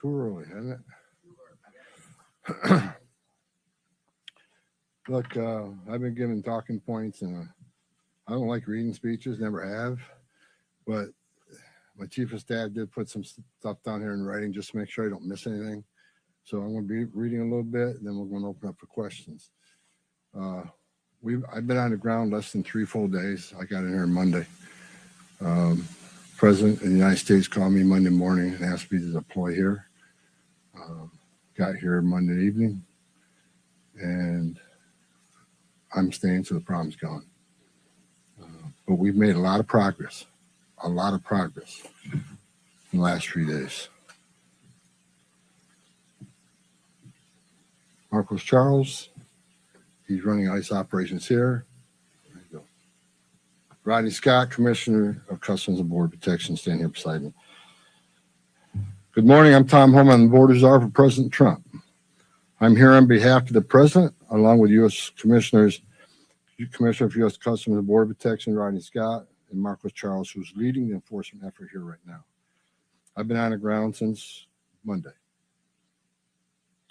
Too early, isn't it? Look, I've been given talking points, and I don't like reading speeches, never have. But my chief of staff did put some stuff down here in writing just to make sure I don't miss anything. So I'm going to be reading a little bit, and then we're going to open up for questions. I've been on the ground less than 3 full days. I got in here Monday. President of the United States called me Monday morning and asked me to deploy here. Got here Monday evening, and I'm staying till the problem's gone. But we've made a lot of progress in the last 3 days. Marcos Charles, he's running ICE operations here. There you go. Rodney Scott, Commissioner of Customs and Border Protection, standing here beside me. Good morning, I'm Tom Homan, on the board of Zar for President Trump. I'm here on behalf of the President, along with U.S. Commissioner of U.S. Customs and Border Protection, Rodney Scott, and Marcos Charles, who's leading the enforcement effort here right now. I've been on the ground since Monday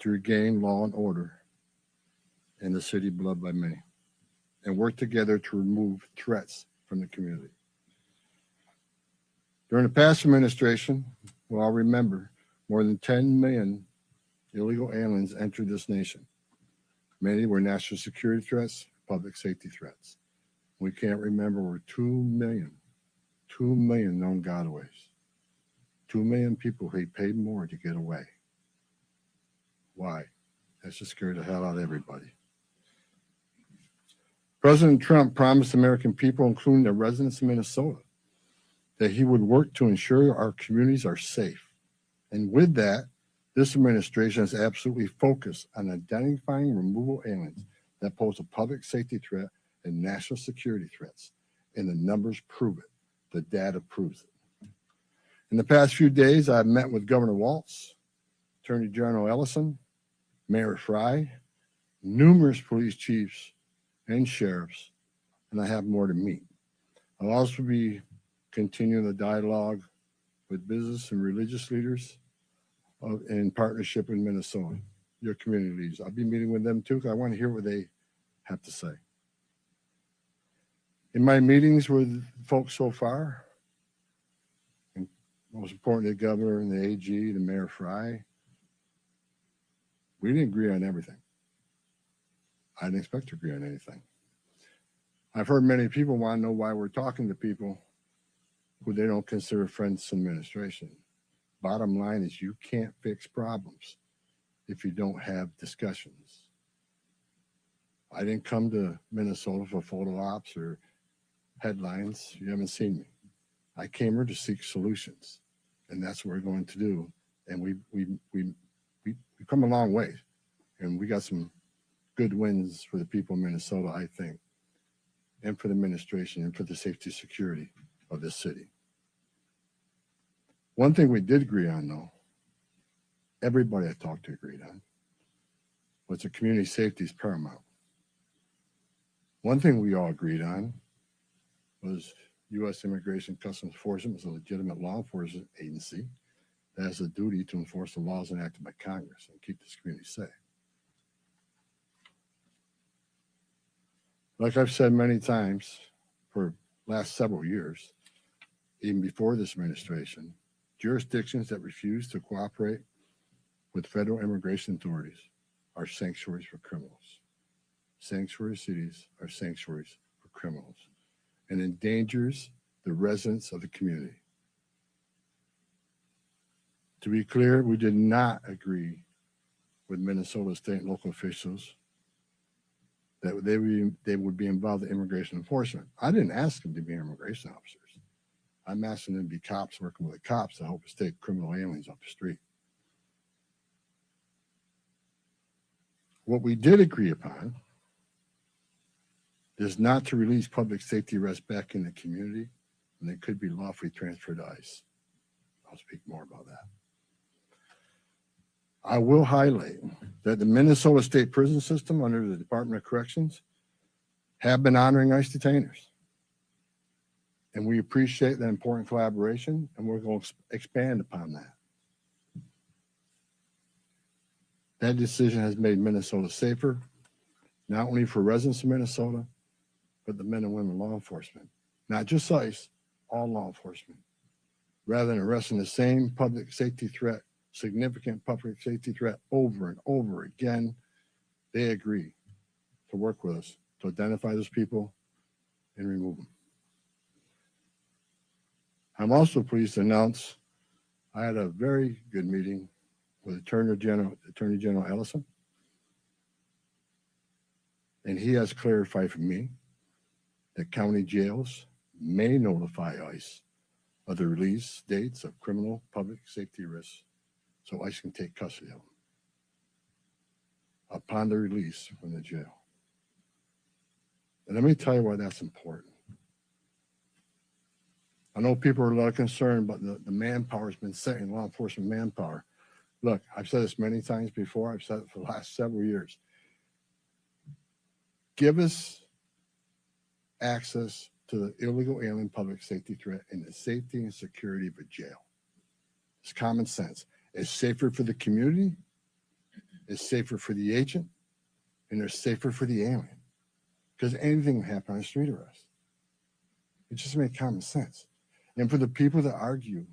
to regain law and order in the city beloved by many and work together to remove threats from the community. During the past administration, we'll all remember more than 10 million illegal aliens entered this nation. Many were national security threats, public safety threats. We can't remember over 2 million known gotaways. 2 million people who paid more to get away. Why? That's just scared the hell out of everybody. President Trump promised American people, including the residents of Minnesota, that he would work to ensure our communities are safe. And with that, this administration is absolutely focused on identifying removal aliens that pose a public safety threat and national security threats. And the numbers prove it. The data proves it. In the past few days, I've met with Governor Walz, Attorney General Ellison, Mayor Fry, numerous police chiefs and sheriffs, and I have more to meet. I'll also be continuing the dialogue with business and religious leaders in partnership in Minnesota, your community leaders. I'll be meeting with them too, because I want to hear what they have to say. In my meetings with folks so far, and most importantly, the governor and the AG, the Mayor Fry, we didn't agree on everything. I didn't expect to agree on anything. I've heard many people want to know why we're talking to people who they don't consider friends in administration. Bottom line is you can't fix problems if you don't have discussions. I didn't come to Minnesota for photo ops or headlines. You haven't seen me. I came here to seek solutions, and that's what we're going to do. And we've come a long way, and we got some good wins for the people of Minnesota, I think, and for the administration and for the safety security of this city. One thing we did agree on, though, everybody I talked to agreed on, was that community safety is paramount. One thing we all agreed on was U.S. Immigration Customs Enforcement is a legitimate law enforcement agency that has a duty to enforce the laws enacted by Congress and keep this community safe. Like I've said many times for the last several years, even before this administration, jurisdictions that refuse to cooperate with federal immigration authorities are sanctuaries for criminals. Sanctuary cities are sanctuaries for criminals and endangers the residents of the community. To be clear, we did not agree with Minnesota state and local officials that they would be involved in immigration enforcement. I didn't ask them to be immigration officers. I'm asking them to be cops working with the cops to help us take criminal aliens off the street. What we did agree upon is not to release public safety arrests back in the community, and they could be lawfully transferred to ICE. I'll speak more about that. I will highlight that the Minnesota State Prison System under the Department of Corrections have been honoring ICE detainers. And we appreciate that important collaboration, and we're going to expand upon that. That decision has made Minnesota safer, not only for residents of Minnesota, but the men and women law enforcement. Not just ICE, all law enforcement. Rather than arresting the same public safety threat, significant public safety threat over and over again, they agree to work with us to identify those people and remove them. I'm also pleased to announce I had a very good meeting with Attorney General Ellison, and he has clarified for me that county jails may notify ICE of the release dates of criminal public safety risks so ICE can take custody of them upon the release from the jail. And let me tell you why that's important. I know people are a lot concerned about the manpower has been set in law enforcement manpower. Look, I've said this many times before. I've said it for the last several years. Give us access to the illegal alien public safety threat and the safety and security of a jail. It's common sense. It's safer for the community, it's safer for the agent, and it's safer for the alien. Because anything can happen on a street arrest. It just makes common sense. And for the people that argue,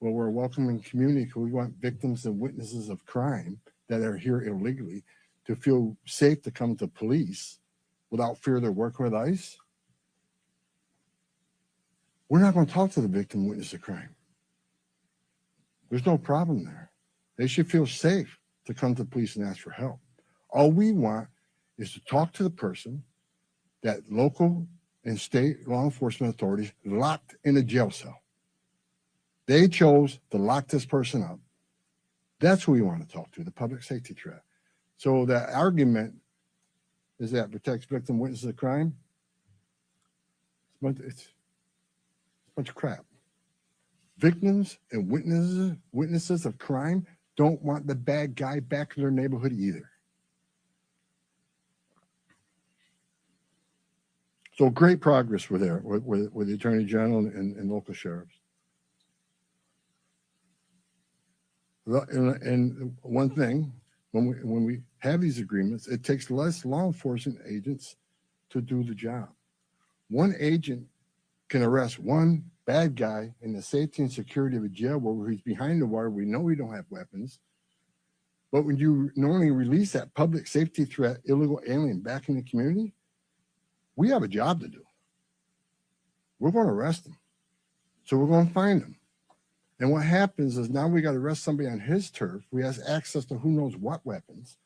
well, we're a welcoming community because we want victims and witnesses of crime that are here illegally to feel safe to come to police without fear they're working with ICE, we're not going to talk to the victim and witness of crime. There's no problem there. They should feel safe to come to police and ask for help. All we want is to talk to the person that local and state law enforcement authorities locked in a jail cell. They chose to lock this person up. That's who we want to talk to, the public safety threat. So that argument is that protects victim witnesses of crime. It's a bunch of crap. Victims and witnesses of crime don't want the bad guy back in their neighborhood either. So great progress with the Attorney General and local sheriffs. And one thing, when we have these agreements, it takes less law enforcement agents to do the job. One agent can arrest one bad guy in the safety and security of a jail where he's behind the wire. We know we don't have weapons. But when you normally release that public safety threat, illegal alien back in the community, we have a job to do. We're going to arrest them. So we're going to find them. And what happens is now we got to arrest somebody on his turf. We have access to who knows what weapons.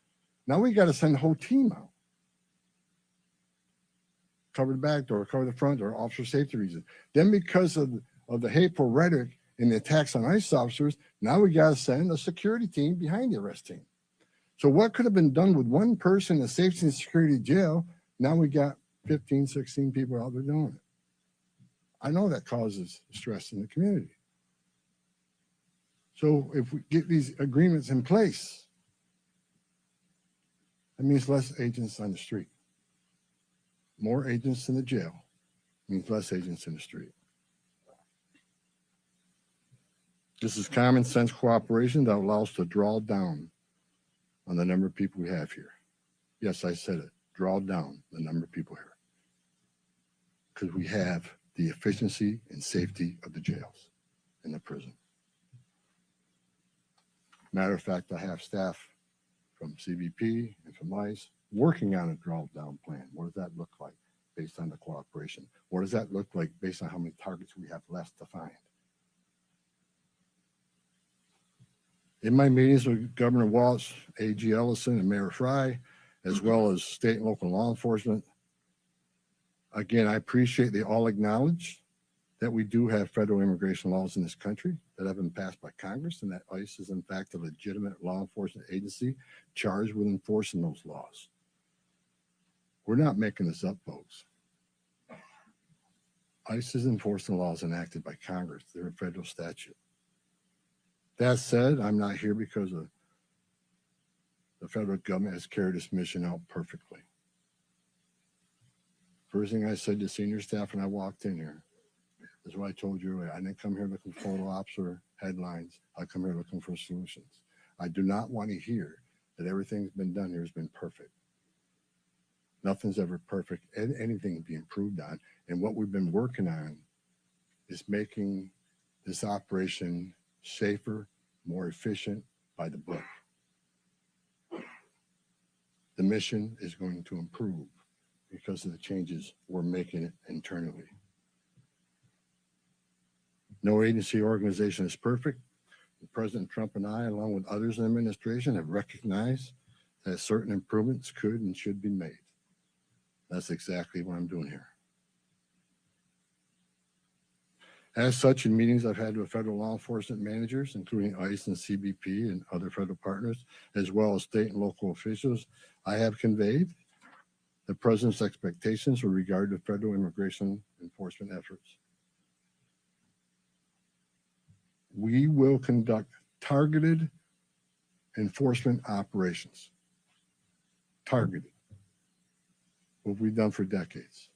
Now we got to send the whole team out. Cover the back door, cover the front door, officer safety reasons. Then because of the hateful rhetoric and the attacks on ICE officers, now we got to send a security team behind the arrest team. So what could have been done with one person in a safety and security jail, now we got 15, 16 people out there doing it. I know that causes stress in the community. So if we get these agreements in place, that means less agents on the street. More agents in the jail means less agents in the street. This is common sense cooperation that allows us to draw down on the number of people we have here. Yes, I said it, draw down the number of people here. Because we have the efficiency and safety of the jails and the prison. Matter of fact, I have staff from CBP and from ICE working on a draw-down plan. What does that look like based on the cooperation? What does that look like based on how many targets we have left to find? In my meetings with Governor Walz, AG Ellison, and Mayor Fry, as well as state and local law enforcement, again, I appreciate they all acknowledge that we do have federal immigration laws in this country that have been passed by Congress, and that ICE is in fact a legitimate law enforcement agency charged with enforcing those laws. We're not making this up, folks. ICE is enforcing laws enacted by Congress. They're a federal statute. That said, I'm not here because the federal government has carried this mission out perfectly. First thing I said to senior staff when I walked in here is what I told you earlier. I didn't come here looking for photo ops or headlines. I come here looking for solutions. I do not want to hear that everything's been done here has been perfect. Nothing's ever perfect, and anything can be improved on. And what we've been working on is making this operation safer, more efficient, by the book. The mission is going to improve because of the changes we're making internally. No agency or organization is perfect. President Trump and I, along with others in the administration, have recognized that certain improvements could and should be made. That's exactly what I'm doing here. As such, in meetings I've had with federal law enforcement managers, including ICE and CBP and other federal partners, as well as state and local officials, I have conveyed the President's expectations with regard to federal immigration enforcement efforts. We will conduct targeted enforcement operations. Targeted. What we've done for decades.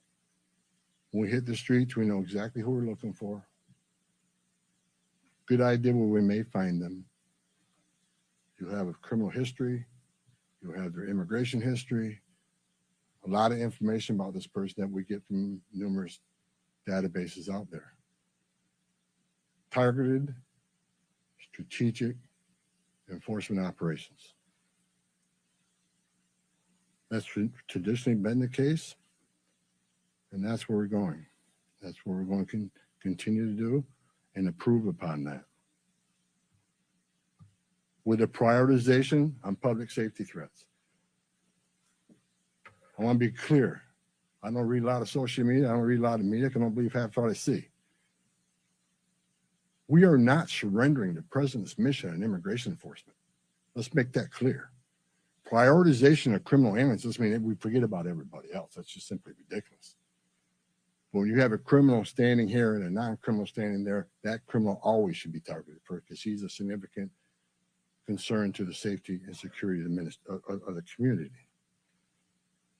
When we hit the streets, we know exactly who we're looking for. Good idea where we may find them. You have a criminal history. You have their immigration history. A lot of information about this person that we get from numerous databases out there. Targeted, strategic enforcement operations. That's traditionally been the case, and that's where we're going. That's what we're going to continue to do and improve upon that. With a prioritization on public safety threats. I want to be clear. I don't read a lot of social media. I don't read a lot of media. I don't believe half what I see. We are not surrendering the President's mission on immigration enforcement. Let's make that clear. Prioritization of criminal aliens doesn't mean that we forget about everybody else. That's just simply ridiculous. But when you have a criminal standing here and a non-criminal standing there, that criminal always should be targeted for because he's a significant concern to the safety and security of the community.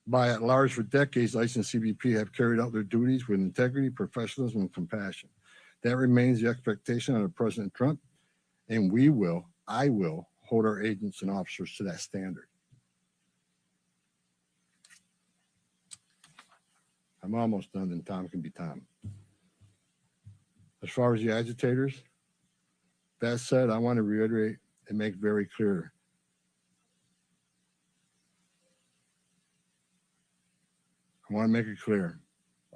By and large, for decades, ICE and CBP have carried out their duties with integrity, professionalism, and compassion. That remains the expectation of President Trump, and I will hold our agents and officers to that standard. I'm almost done, and Tom can be Tom. As far as the agitators, that said, I want to reiterate and make very clear. I want to make it clear.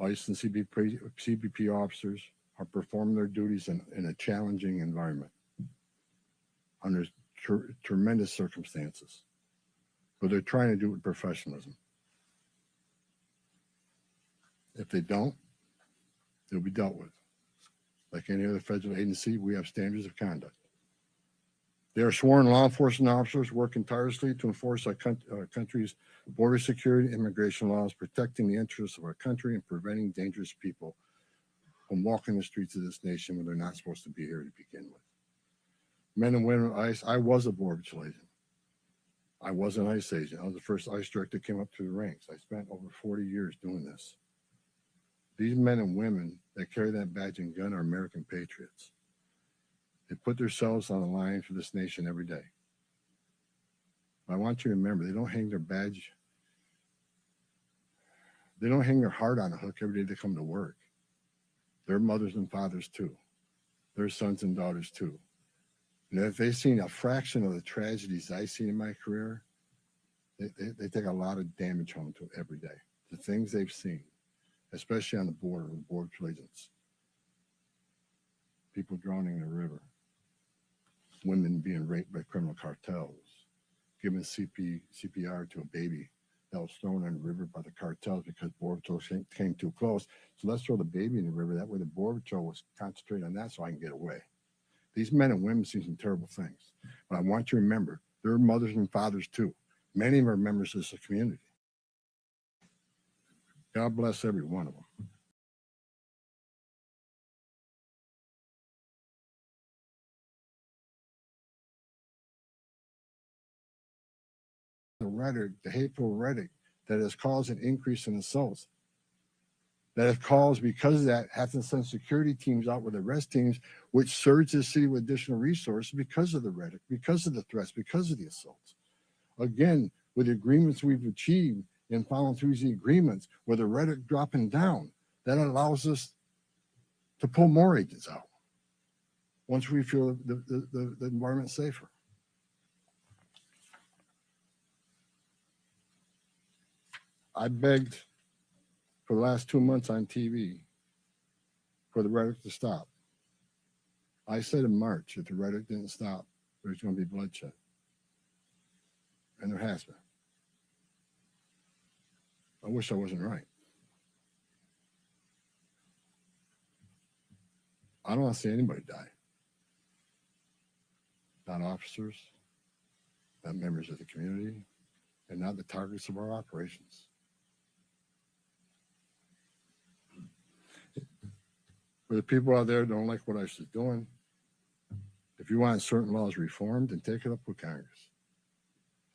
ICE and CBP officers are performing their duties in a challenging environment under tremendous circumstances, but they're trying to do it with professionalism. If they don't, they'll be dealt with. Like any other federal agency, we have standards of conduct. They are sworn law enforcement officers working tirelessly to enforce our country's border security and immigration laws, protecting the interests of our country and preventing dangerous people from walking the streets of this nation when they're not supposed to be here to begin with. Men and women of ICE, I was a Border Patrol agent. I was an ICE agent. I was the first ICE director that came up through the ranks. I spent over 40 years doing this. These men and women that carry that badge and gun are American patriots. They put themselves on the line for this nation every day. But I want you to remember, they don't hang their badge. They don't hang their heart on a hook every day they come to work. They're mothers and fathers too. They're sons and daughters too. And if they've seen a fraction of the tragedies I've seen in my career, they take a lot of damage home to every day. The things they've seen, especially on the border with border agents. People drowning in the river. Women being raped by criminal cartels. Giving CPR to a baby that was thrown in the river by the cartels because Border Patrol came too close. So let's throw the baby in the river. That way the Border Patrol was concentrating on that so I can get away. These men and women see some terrible things. But I want you to remember, they're mothers and fathers too. Many of them are members of this community. God bless every one of them. The rhetoric, the hateful rhetoric that has caused an increase in assaults, that has caused, because of that, have to send security teams out with arrest teams, which surge the city with additional resources because of the rhetoric, because of the threats, because of the assaults. Again, with the agreements we've achieved and following through the agreements, with the rhetoric dropping down, that allows us to pull more agents out once we feel the environment safer. I begged for the last 2 months on TV for the rhetoric to stop. I said in March, if the rhetoric didn't stop, there's going to be bloodshed. And there has been. I wish I wasn't right. I don't want to see anybody die. Not officers, not members of the community, and not the targets of our operations. For the people out there that don't like what ICE is doing, if you want certain laws reformed, then take it up with Congress.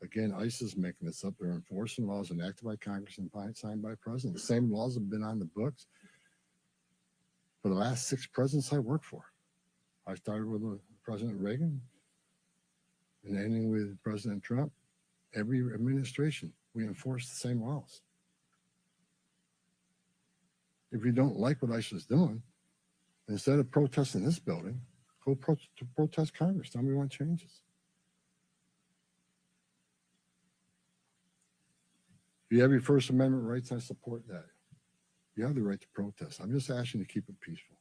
Again, ICE is making this up. They're enforcing laws enacted by Congress and signed by the president. The same laws have been on the books for the last 6 presidents I worked for. I started with President Reagan and ending with President Trump. Every administration, we enforce the same laws. If you don't like what ICE is doing, instead of protesting this building, go protest Congress. Tell me what changes. If you have your First Amendment rights, I support that. You have the right to protest. I'm just asking you to keep it peaceful.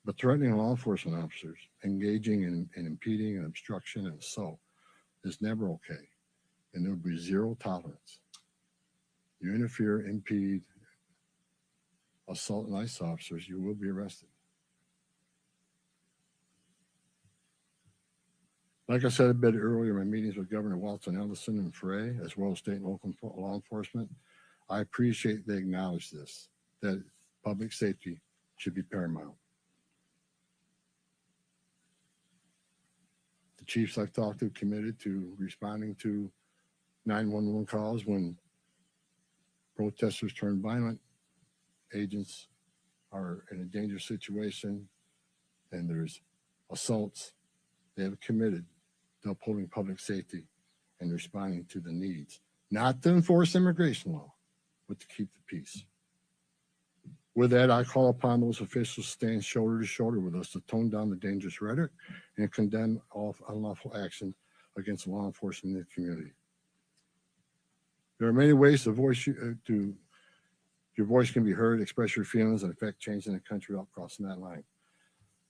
But threatening law enforcement officers, engaging in impeding and obstruction and assault is never okay. And there will be zero tolerance. You interfere, impede, assault ICE officers, you will be arrested. Like I said a bit earlier in my meetings with Governor Walton Ellison and Frey, as well as state and local law enforcement, I appreciate they acknowledge this, that public safety should be paramount. The chiefs I've talked to committed to responding to 911 calls when protesters turn violent, agents are in a dangerous situation, and there's assaults. They have committed to upholding public safety and responding to the needs, not to enforce immigration law, but to keep the peace. With that, I call upon those officials to stand shoulder to shoulder with us to tone down the dangerous rhetoric and condemn all unlawful action against law enforcement in the community. There are many ways your voice can be heard, express your feelings, and affect change in the country without crossing that line.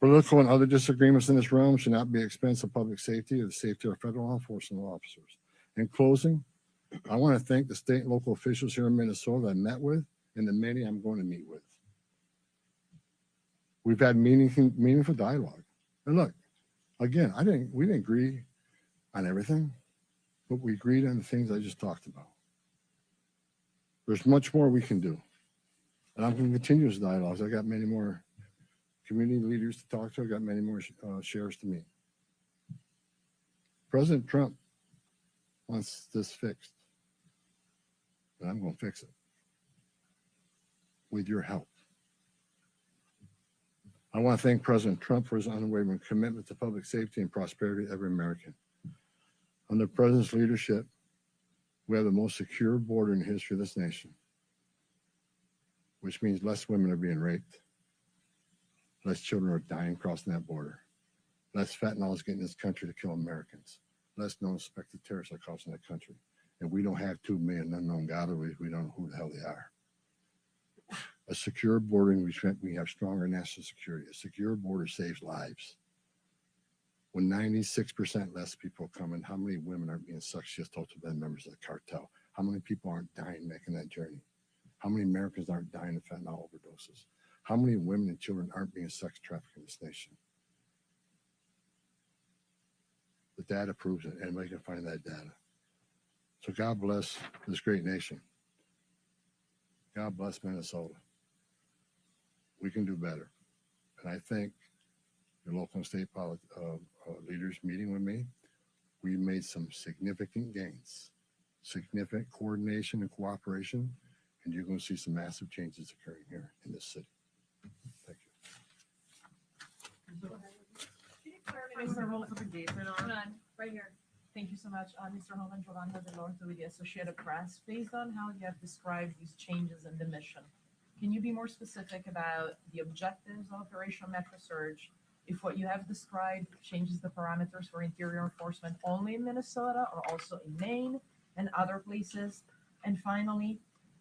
Political and other disagreements in this realm should not be at the expense of public safety or the safety of our federal law enforcement officers. In closing, I want to thank the state and local officials here in Minnesota that I met with and the many I'm going to meet with. We've had meaningful dialogue. And look, again, we didn't agree on everything, but we agreed on the things I just talked about. There's much more we can do. And I'm going to continue this dialogue. I got many more community leaders to talk to. I got many more sheriffs to meet. President Trump wants this fixed, and I'm going to fix it with your help. I want to thank President Trump for his unwavering commitment to public safety and prosperity of every American. Under the President's leadership, we have the most secure border in the history of this nation, which means less women are being raped, less children are dying crossing that border, less fentanyl is getting in this country to kill Americans, less known suspected terrorists are crossing that country. And we don't have 2 million unknown gotaways. We don't know who the hell they are. A secure border, we have stronger national security. A secure border saves lives. When 96% less people come in, how many women aren't being successfully by members of the cartel? How many people aren't dying making that journey? How many Americans aren't dying of fentanyl overdoses? How many women and children aren't being sex trafficked in this nation? The data proves it. Anybody can find that data. So God bless this great nation. God bless Minnesota. We can do better. And I think the local and state leaders meeting with me, we made some significant gains, significant coordination and cooperation, and you're going to see some massive changes occurring here in this city. Thank you. Can you clarify what the rules of engagement are? Hold on, right here. Thank you so much. Mr. Homan, Giovanna Delorto with the Associated Press. Based on how you have described these changes in the mission, can you be more specific about the objectives of Operation Metro Surge? If what you have described changes the parameters for interior enforcement only in Minnesota or also in Maine and other places? And finally,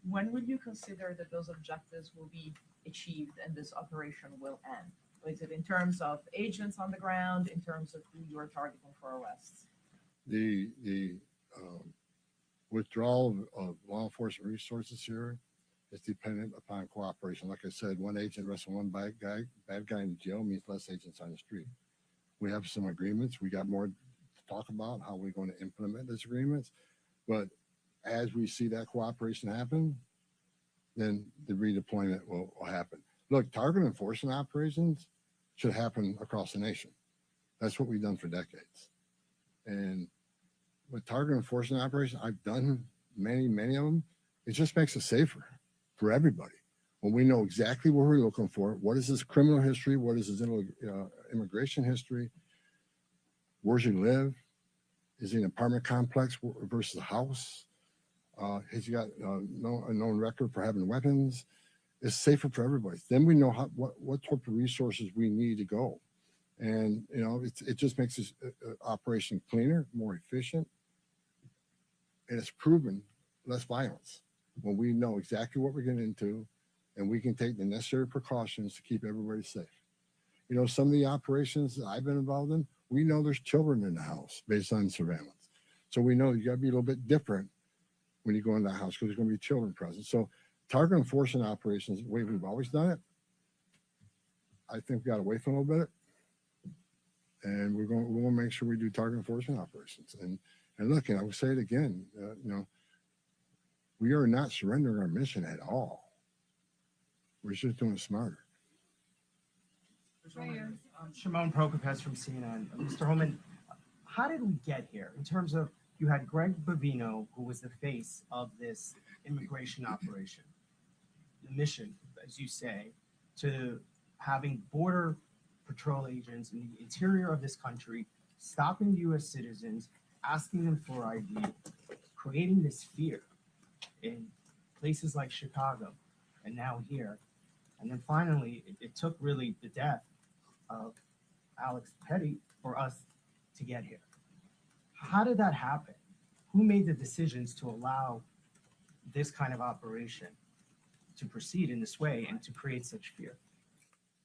when will you consider that those objectives will be achieved and this operation will end? Is it in terms of agents on the ground, in terms of who you are targeting for arrests? The withdrawal of law enforcement resources here is dependent upon cooperation. Like I said, one agent arresting one bad guy in jail means less agents on the street. We have some agreements. We got more to talk about how we're going to implement those agreements. But as we see that cooperation happen, then the redeployment will happen. Look, target enforcement operations should happen across the nation. That's what we've done for decades. And with target enforcement operations, I've done many of them. It just makes it safer for everybody. When we know exactly what we're looking for, what is his criminal history, what is his immigration history, where's he live, is he in an apartment complex versus a house, has he got a known record for having weapons, it's safer for everybody. Then we know what type of resources we need to go. And, you know, it just makes this operation cleaner, more efficient, and it's proven less violence when we know exactly what we're getting into and we can take the necessary precautions to keep everybody safe. You know, some of the operations that I've been involved in, we know there's children in the house based on surveillance. So we know you got to be a little bit different when you go in the house because there's going to be children present. So target enforcement operations, the way we've always done it, I think we got away from a little bit. And we're going to make sure we do target enforcement operations. And look, and I will say it again, you know, we are not surrendering our mission at all. We're just doing it smarter. Shimon Prokopez from CNN. Mr. Homan, how did we get here in terms of you had Greg Bavino, who was the face of this immigration operation, the mission, as you say, to having border patrol agents in the interior of this country, stopping U.S. citizens, asking them for ID, creating this fear in places like Chicago and now here. And then finally, it took really the death of Alex Petty for us to get here. How did that happen? Who made the decisions to allow this kind of operation to proceed in this way and to create such fear?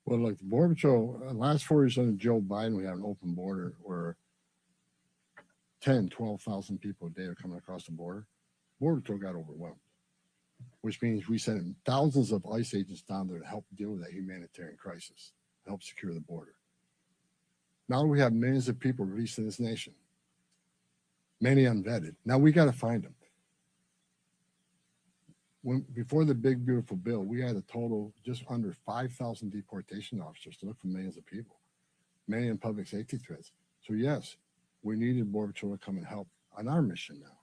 Well, look, the Border Patrol, last 4 years under Joe Biden, we have an open border where 10, 12,000 people a day are coming across the border. Border Patrol got overwhelmed, which means we sent thousands of ICE agents down there to help deal with that humanitarian crisis, help secure the border. Now we have millions of people released in this nation, many unvetted. Now we got to find them. Before the big, beautiful bill, we had a total just under 5,000 deportation officers to look for millions of people, many in public safety threats. So yes, we needed Border Patrol to come and help on our mission now.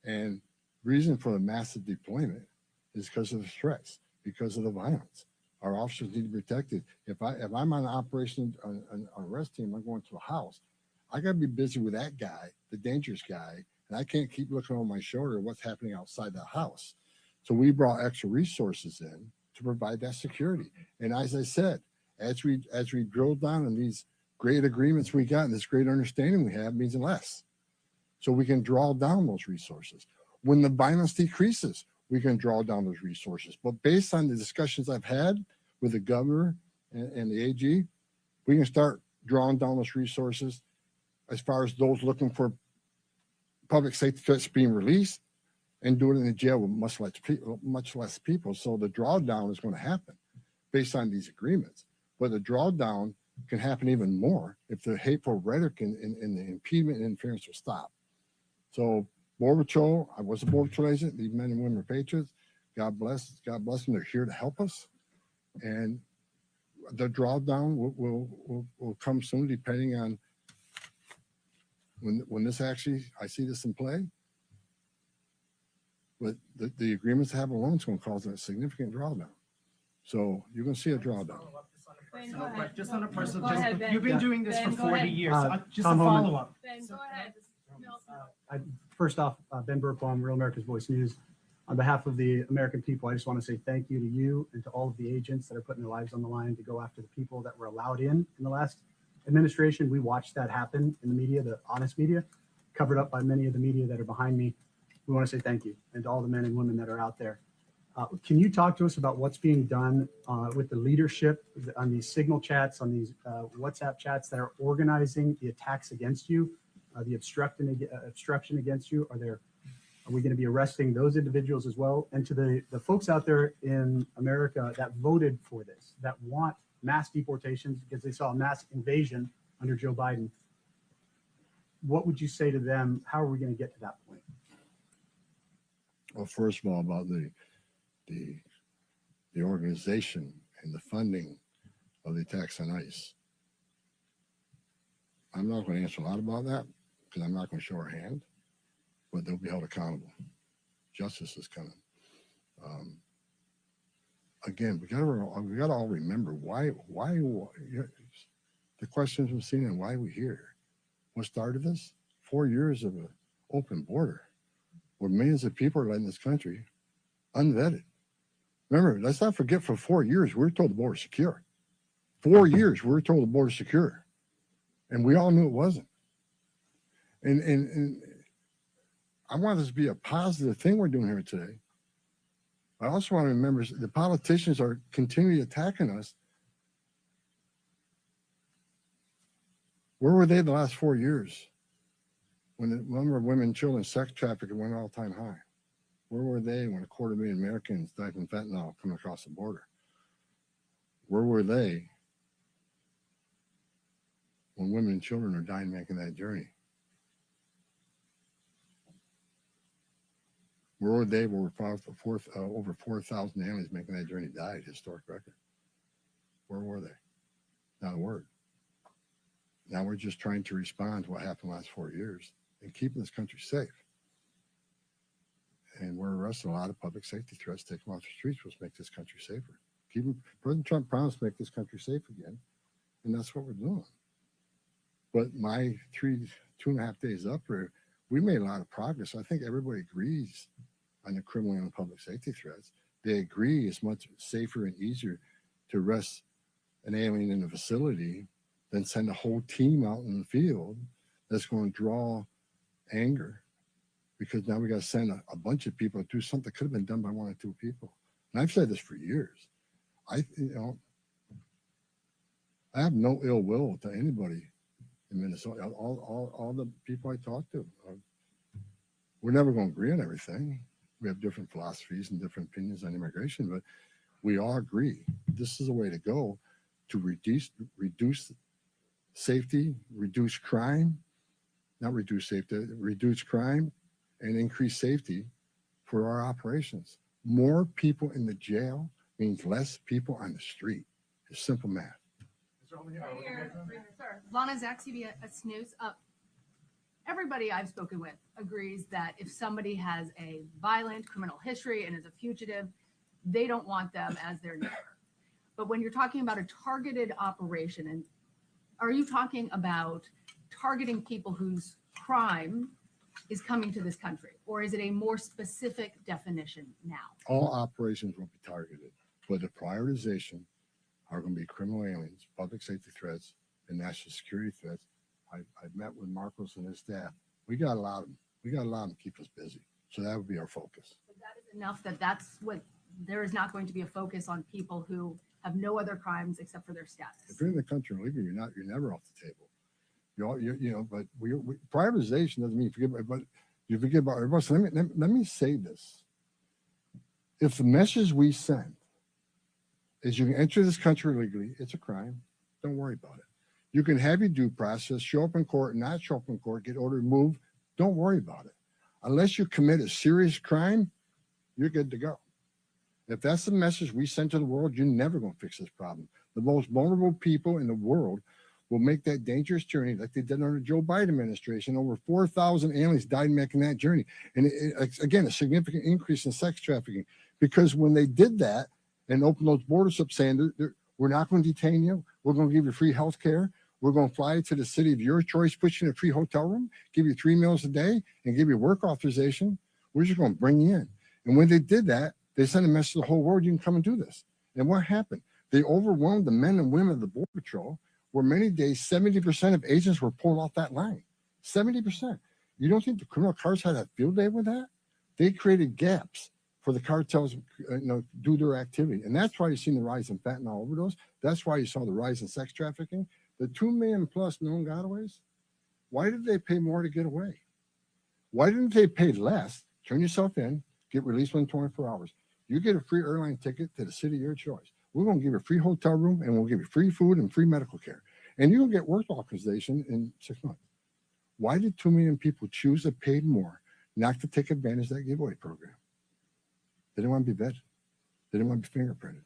And reason for the massive deployment is because of the threats, because of the violence. Our officers need to be protected. If I'm on an operation, an arrest team, I'm going to a house, I got to be busy with that guy, the dangerous guy, and I can't keep looking over my shoulder at what's happening outside the house. So we brought extra resources in to provide that security. And as I said, as we drill down on these great agreements we got and this great understanding we have means less. So we can draw down those resources. When the violence decreases, we can draw down those resources. But based on the discussions I've had with the governor and the AG, we can start drawing down those resources as far as those looking for public safety threats being released and do it in the jail with much less people. So the drawdown is going to happen based on these agreements. But the drawdown can happen even more if the hateful rhetoric and the impediment and interference will stop. So Border Patrol, I was a Border Patrol agent. These men and women are patriots. God bless them. They're here to help us. And the drawdown will come soon, depending on when this actually, I see this in play. But the agreements to have alone is going to cause a significant drawdown. So you're going to see a drawdown. Just on a personal, Go ahead, Ben. you've been doing this Ben, for go 40 ahead. years. Just a Tom Homan. follow-up. Ben, go ahead. First off, Ben Burkbaum, Real America's Voice News. On behalf of the American people, I just want to say thank you to you and to all of the agents that are putting their lives on the line to go after the people that were allowed in the last administration. We watched that happen in the media, the honest media, covered up by many of the media that are behind me. We want to say thank you, and to all the men and women that are out there. Can you talk to us about what's being done with the leadership on these signal chats, on these WhatsApp chats that are organizing the attacks against you, the obstruction against you? Are we going to be arresting those individuals as well? And to the folks out there in America that voted for this, that want mass deportations because they saw a mass invasion under Joe Biden, what would you say to them? How are we going to get to that point? Well, first of all, about the organization and the funding of the attacks on ICE. I'm not going to answer a lot about that because I'm not going to show our hand, but they'll be held accountable. Justice is coming. Again, we got to all remember why the questions from CNN, why we here. What started this? 4 years of an open border where millions of people are in this country unvetted. Remember, let's not forget, for 4 years, we were told the border is secure. 4 years, we were told the border is secure. And we all knew it wasn't. And I want this to be a positive thing we're doing here today. I also want to remember the politicians are continually attacking us. Where were they the last 4 years when the number of women, children, sex trafficking went all-time high? Where were they when 250,000 Americans died from fentanyl coming across the border? Where were they when women and children are dying making that journey? Where were they when over 4,000 aliens making that journey died? Historic record. Where were they? Not a word. Now we're just trying to respond to what happened the last 4 years and keeping this country safe. And we're arresting a lot of public safety threats, take them off the streets, which make this country safer. President Trump promised to make this country safe again, and that's what we're doing. But my 2.5 days up here, we made a lot of progress. I think everybody agrees on the criminal and public safety threats. They agree it's much safer and easier to arrest an alien in a facility than send a whole team out in the field that's going to draw anger, because now we got to send a bunch of people to do something that could have been done by 1 or 2 people. And I've said this for years. I have no ill will to anybody in Minnesota. All the people I talk to, we're never going to agree on everything. We have different philosophies and different opinions on immigration, but we all agree this is a way to go to reduce safety, reduce crime, reduce crime and increase safety for our operations. More people in the jail means less people on the street. It's simple math. Lana Zach, CBS News. Everybody I've spoken with agrees that if somebody has a violent criminal history and is a fugitive, they don't want them as their neighbor. But when you're talking about a targeted operation, and are you talking about targeting people whose crime is coming to this country, or is it a more specific definition now? All operations will be targeted, but the prioritization are going to be criminal aliens, public safety threats, and national security threats. I've met with Marcos and his staff. We got a lot of them. We got a lot of them to keep us busy. So that would be our focus. So that is enough that's what, there is not going to be a focus on people who have no other crimes except for their status. If you're in the country illegally, you're never off the table. But prioritization doesn't mean you forget about everybody. So let me say this. If the message we send is you can enter this country illegally, it's a crime. Don't worry about it. You can have your due process, show up in court, not show up in court, get ordered removed. Don't worry about it. Unless you commit a serious crime, you're good to go. If that's the message we send to the world, you're never going to fix this problem. The most vulnerable people in the world will make that dangerous journey like they did under the Joe Biden administration. Over 4,000 aliens died making that journey. And again, a significant increase in sex trafficking, because when they did that and opened those borders up saying, we're not going to detain you, we're going to give you free health care, We're going to fly you to the city of your choice, put you in a free hotel room, give you 3 meals a day, and give you work authorization. We're just going to bring you in. And when they did that, they sent a message to the whole world, you can come and do this. And what happened? They overwhelmed the men and women of the Border Patrol, where many days 70% of agents were pulled off that line. 70%. You don't think the criminal cars had a field day with that? They created gaps for the cartels, do their activity. And that's why you've seen the rise in fentanyl overdose. That's why you saw the rise in sex trafficking. The 2 million plus known gotaways, why did they pay more to get away? Why didn't they pay less? Turn yourself in, get released within 24 hours. You get a free airline ticket to the city of your choice. We're going to give you a free hotel room, and we'll give you free food and free medical care. And you'll get work authorization in 6 months. Why did 2 million people choose to pay more not to take advantage of that giveaway program? They didn't want to be vetted. They didn't want to be fingerprinted.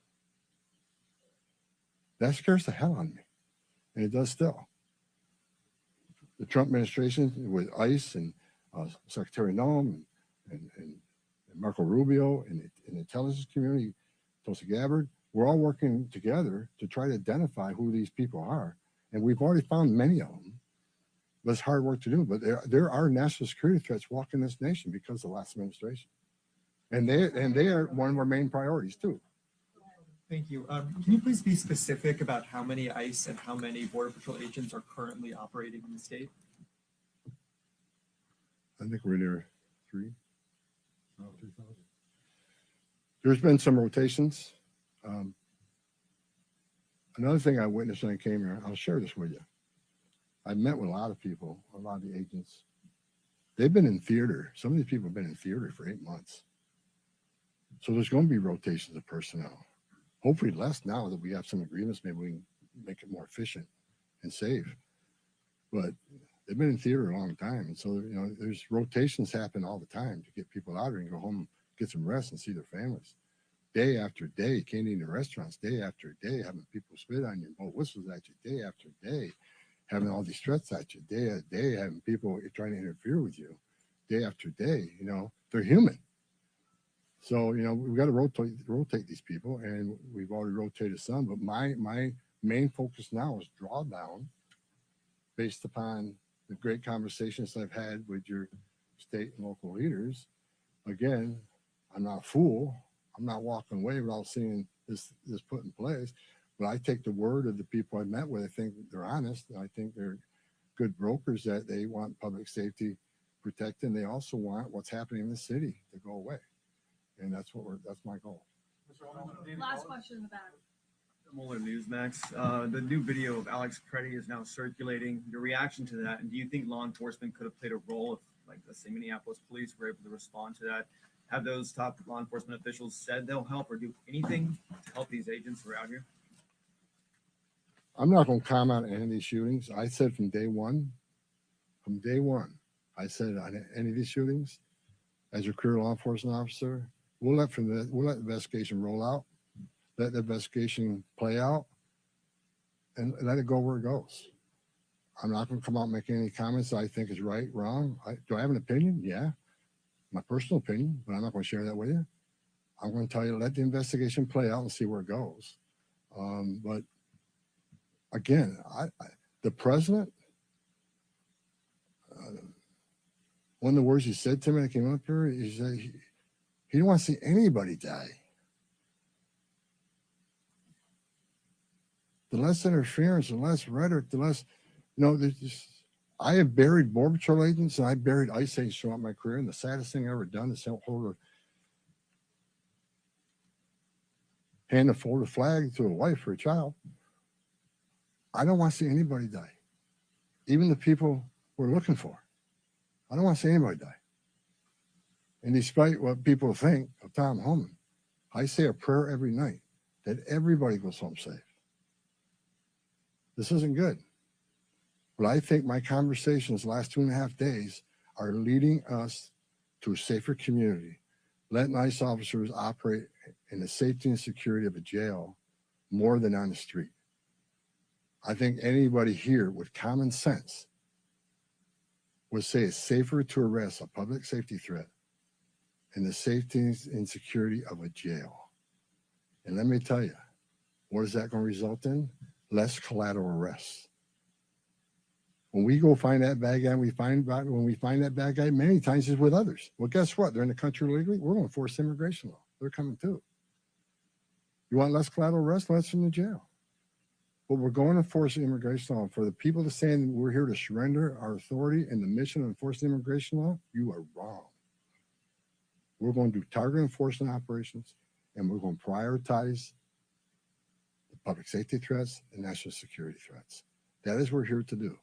That scares the hell out of me. And it does still. The Trump administration with ICE and Secretary Noem and Marco Rubio and the intelligence community, Tulsi Gabbard, we're all working together to try to identify who these people are. And we've already found many of them. But it's hard work to do. But there are national security threats walking this nation because of the last administration. And they are one of our main priorities too. Thank you. Can you please be specific about how many ICE and how many Border Patrol agents are currently operating in the state? I think we're near 3,000. There's been some rotations. Another thing I witnessed when I came here, I'll share this with you. I met with a lot of people, a lot of the agents. They've been in theater. Some of these people have been in theater for 8 months. So there's going to be rotations of personnel. Hopefully less now that we have some agreements, maybe we can make it more efficient and safe. But they've been in theater a long time. And so, there's rotations happen all the time to get people out here and go home, get some rest and see their families. Day after day, can't eat in restaurants, day after day, having people spit on you, blow whistles at you, day after day, having all these threats at you, day after day, having people trying to interfere with you, day after day. They're human. So, we've got to rotate these people, and we've already rotated some. But my main focus now is drawdown based upon the great conversations I've had with your state and local leaders. Again, I'm not a fool. I'm not walking away without seeing this put in place. But I take the word of the people I met with. I think they're honest. I think they're good brokers, that they want public safety protected. And they also want what's happening in the city to go away. And that's my goal. Last question in the back. Mueller Newsmax. The new video of Alex Preddy is now circulating. Your reaction to that, and do you think law enforcement could have played a role if, like, let's say Minneapolis police were able to respond to that? Have those top law enforcement officials said they'll help or do anything to help these agents who are out here? I'm not going to comment on any of these shootings. I said from day one, I said on any of these shootings, as a career law enforcement officer, we'll let the investigation roll out, let the investigation play out, and let it go where it goes. I'm not going to come out and make any comments that I think is right, wrong. Do I have an opinion? Yeah, my personal opinion, but I'm not going to share that with you. I'm going to tell you, let the investigation play out and see where it goes. But again, the president, one of the words he said to me when I came up here, he said he didn't want to see anybody die. The less interference, the less rhetoric, the less, there's just, I have buried Border Patrol agents and I buried ICE agents throughout my career. And the saddest thing I ever done is hold hand a folded flag to a wife or a child. I don't want to see anybody die, even the people we're looking for. I don't want to see anybody die. And despite what people think of Tom Homan, I say a prayer every night that everybody goes home safe. This isn't good. But I think my conversations the last 2.5 days are leading us to a safer community, letting ICE officers operate in the safety and security of a jail more than on the street. I think anybody here with common sense would say it's safer to arrest a public safety threat in the safety and security of a jail. And let me tell you, what is that going to result in? Less collateral arrests. When we go find that bad guy, when we find that bad guy, many times it's with others. Well, guess what? They're in the country legally. We're going to enforce immigration law. They're coming too. You want less collateral arrest? Let's in the jail. But we're going to enforce immigration law. For the people to say we're here to surrender our authority and the mission of enforcing immigration law, you are wrong. We're going to do target enforcement operations, and we're going to prioritize the public safety threats and national security threats. That is what we're here to do.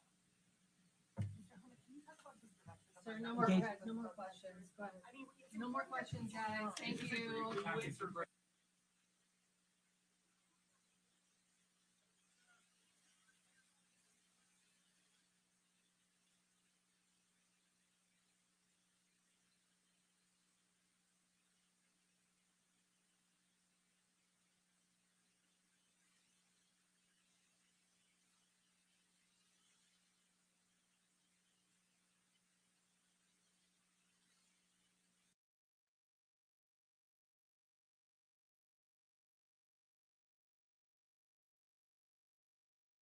Sir, no more, Okay. no more questions, but no more questions, guys. Thank you.